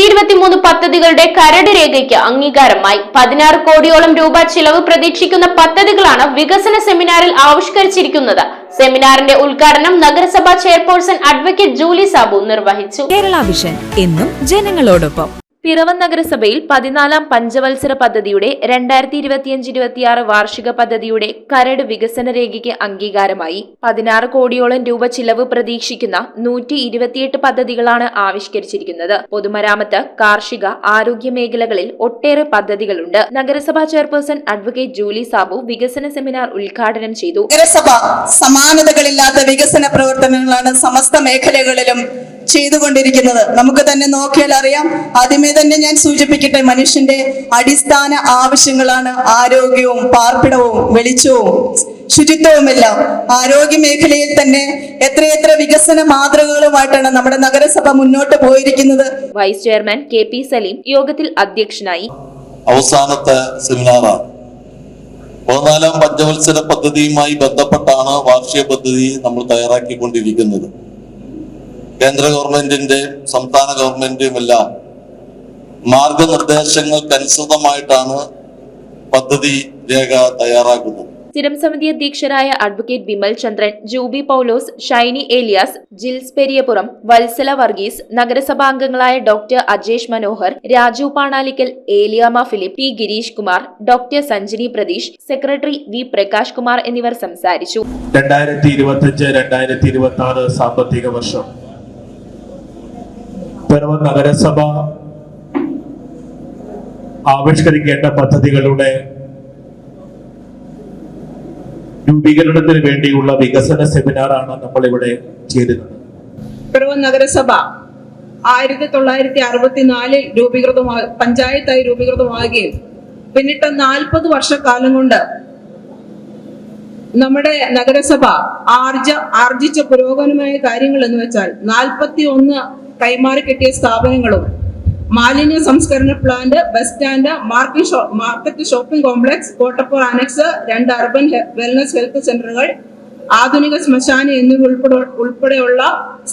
123 പദ്ധതികളുടെ കരട് രേഖയ്ക്ക് അംഗീകാരമായി. 16 കോടിയോളം രൂപ ചിലവ് പ്രതീക്ഷിക്കുന്ന പദ്ധതികളാണ് വികസന സെമിനാറിൽ ആവിഷ്കരിച്ചിരിക്കുന്നത്. സെമിനാറിന്റെ ഉദ്ഘാടനം നഗരസഭാ ചെയർപേഴ്സൺ അഡ്വക്കേറ്റ് ജൂലി സാബു നിർവഹിച്ചു. കേരള വിഷൻ എന്നും ജനങ്ങളോടൊപ്പം. പിറവം നഗരസഭയിൽ 14-ാം പഞ്ചവത്സര പദ്ധതിയുടെ 2025-26 വാർഷിക പദ്ധതിയുടെ കരട് വികസന രേഖയ്ക്ക് അംഗീകാരമായി. 16 കോടിയോളം രൂപ ചിലവ് പ്രതീക്ഷിക്കുന്ന 128 പദ്ധതികളാണ് ആവിഷ്കരിച്ചിരിക്കുന്നത്. പൊതുമരാമത്ത്, കാർഷിക, ആരോഗ്യ മേഖലകളിൽ ഒട്ടേറെ പദ്ധതികളുണ്ട്. നഗരസഭാ ചെയർപേഴ്സൺ അഡ്വക്കേറ്റ് ജൂലി സാബു വികസന സെമിനാർ ഉദ്ഘാടനം ചെയ്തു. നഗരസഭ സമാനതകളില്ലാത്ത വികസന പ്രവർത്തനങ്ങളാണ് സമസ്ത മേഖലകളിലും ചെയ്തുകൊണ്ടിരിക്കുന്നത്. നമുക്ക് തന്നെ നോക്കിയാൽ അറിയാം. ആദ്യമേ തന്നെ ഞാൻ സൂചിപ്പിക്കട്ടെ, മനുഷ്യന്റെ അടിസ്ഥാന ആവശ്യങ്ങളാണ് ആരോഗ്യവും പാർപ്പിടവും വെളിച്ചവും ശുചിത്വവുമെല്ലാം. ആരോഗ്യ മേഖലയിൽ തന്നെ എത്രയെത്ര വികസന മാതൃകകളുമായിട്ടാണ് നമ്മുടെ നഗരസഭ മുന്നോട്ട് പോയിരിക്കുന്നത്. വൈസ് ചെയർമാൻ KP സലീം യോഗത്തിൽ അധ്യക്ഷനായി. അവസാനത്തെ സെമിനാറാണ്. 14-ാം പഞ്ചവത്സര പദ്ധതിയുമായി ബന്ധപ്പെട്ടാണ് വാർഷിക പദ്ധതി നമ്മൾ തയ്യാറാക്കിക്കൊണ്ടിരിക്കുന്നത്. കേന്ദ്ര ഗവൺമെന്റിന്റെ സംസ്ഥാന ഗവൺമെന്റും എല്ലാം മാർഗനിർദ്ദേശങ്ങൾക്കനുസൃതമായിട്ടാണ് പദ്ധതി രേഖ തയ്യാറാക്കുന്നത്. സ്ഥിരം സമിതി അധ്യക്ഷരായ അഡ്വക്കേറ്റ് വിമൽ ചന്ദ്രൻ, ജൂബി പൗലോസ്, ഷൈനി ഏലിയാസ്, ജിൽസ് പെരിയപുറം, വത്സല വർഗീസ്, നഗരസഭാംഗങ്ങളായ doctor Ajesh Manohar, Raju Panalickal, Eliyamma Philip, P Girish Kumar, doctor Sanjini Pratheesh, secretary V Prakash Kumar എന്നിവർ സംസാരിച്ചു. 2025-2026 സാമ്പത്തിക വർഷം പിറവം നഗരസഭ ആവിഷ്കരിക്കേണ്ട പദ്ധതികളുടെ രൂപീകരണത്തിന് വേണ്ടിയുള്ള വികസന സെമിനാറാണ് നമ്മൾ ഇവിടെ ചേരുന്നത്. പിറവം നഗരസഭ 1964 പഞ്ചായത്തായി രൂപീകൃതമാവുകയും പിന്നിട്ട് 40 വർഷക്കാലം കൊണ്ട് നമ്മുടെ നഗരസഭ ആർജിച്ച പുരോഗമനമായ കാര്യങ്ങൾ എന്ന് വെച്ചാൽ 41 കൈമാറി കിട്ടിയ സ്ഥാപനങ്ങളും, മാലിന്യ സംസ്കരണ plant, bus stand, market shopping complex, Kottappura annex, 2 urban wellness health സെന്ററുകൾ, ആധുനിക ശ്മശാനം എന്നിവ ഉൾപ്പെടെയുള്ള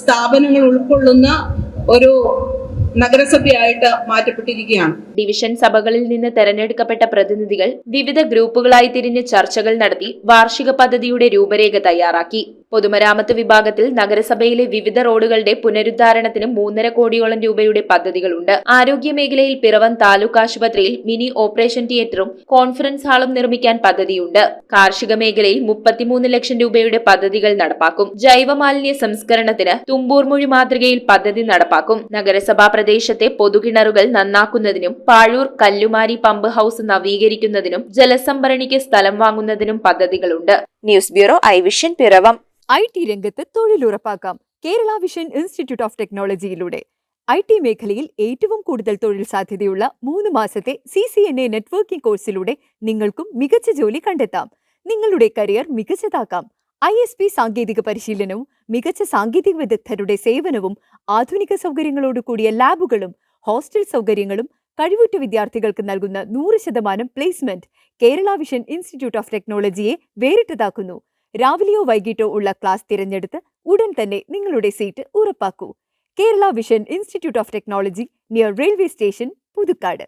സ്ഥാപനങ്ങൾ ഉൾക്കൊള്ളുന്ന ഒരു നഗരസഭയായിട്ട് മാറ്റപ്പെട്ടിരിക്കുകയാണ്. ഡിവിഷൻ സഭകളിൽ നിന്ന് തെരഞ്ഞെടുക്കപ്പെട്ട പ്രതിനിധികൾ വിവിധ ഗ്രൂപ്പുകളായി തിരിഞ്ഞ് ചർച്ചകൾ നടത്തി വാർഷിക പദ്ധതിയുടെ രൂപരേഖ തയ്യാറാക്കി. പൊതുമരാമത്ത് വിഭാഗത്തിൽ നഗരസഭയിലെ വിവിധ റോഡുകളുടെ പുനരുദ്ധാരണത്തിന് 3.5 കോടിയോളം രൂപയുടെ പദ്ധതികളുണ്ട്. ആരോഗ്യ മേഖലയിൽ പിറവം താലൂക്ക് ആശുപത്രിയിൽ മിനി ഓപ്പറേഷൻ തിയേറ്ററും കോൺഫറൻസ് ഹാളും നിർമ്മിക്കാൻ പദ്ധതിയുണ്ട്. കാർഷിക മേഖലയിൽ 33 ലക്ഷം രൂപയുടെ പദ്ധതികൾ നടപ്പാക്കും. ജൈവമാലിന്യ സംസ്കരണത്തിന് തുമ്പൂർമൊഴി മാതൃകയിൽ പദ്ധതി നടപ്പാക്കും. നഗരസഭാ പ്രദേശത്തെ പൊതുകിണറുകൾ നന്നാക്കുന്നതിനും പാഴൂർ കല്ലുമാരി പമ്പ് ഹൌസ് നവീകരിക്കുന്നതിനും ജലസംഭരണിക്ക് സ്ഥലം വാങ്ങുന്നതിനും പദ്ധതികളുണ്ട്. News bureau iVision Piravom. IT രംഗത്ത് തൊഴിലുറപ്പാക്കാം കേരള വിഷൻ ഇൻസ്റ്റിറ്റ്യൂട്ട് ഓഫ് ടെക്നോളജിയിലൂടെ. IT മേഖലയിൽ ഏറ്റവും കൂടുതൽ തൊഴിൽ സാധ്യതയുള്ള 3 മാസത്തെ CCNA നെറ്റ്വർക്കിംഗ് കോഴ്സിലൂടെ നിങ്ങൾക്കും മികച്ച ജോലി കണ്ടെത്താം. നിങ്ങളുടെ കരിയർ മികച്ചതാക്കാം. ISP സാങ്കേതിക പരിശീലനവും മികച്ച സാങ്കേതിക വിദഗ്ധരുടെ സേവനവും ആധുനിക സൗകര്യങ്ങളോട് കൂടിയ ലാബുകളും ഹോസ്റ്റൽ സൗകര്യങ്ങളും കഴിവുറ്റ വിദ്യാർത്ഥികൾക്ക് നൽകുന്ന 100% placement Kerala vision institute of ടെക്നോളജിയെ വേറിട്ടതാക്കുന്നു. രാവിലെയോ വൈകിട്ടോ ഉള്ള ക്ലാസ് തിരഞ്ഞെടുത്ത് ഉടൻ തന്നെ നിങ്ങളുടെ സീറ്റ് ഉറപ്പാക്കൂ. Kerala vision institute of technology, near railway station, Puthukkad.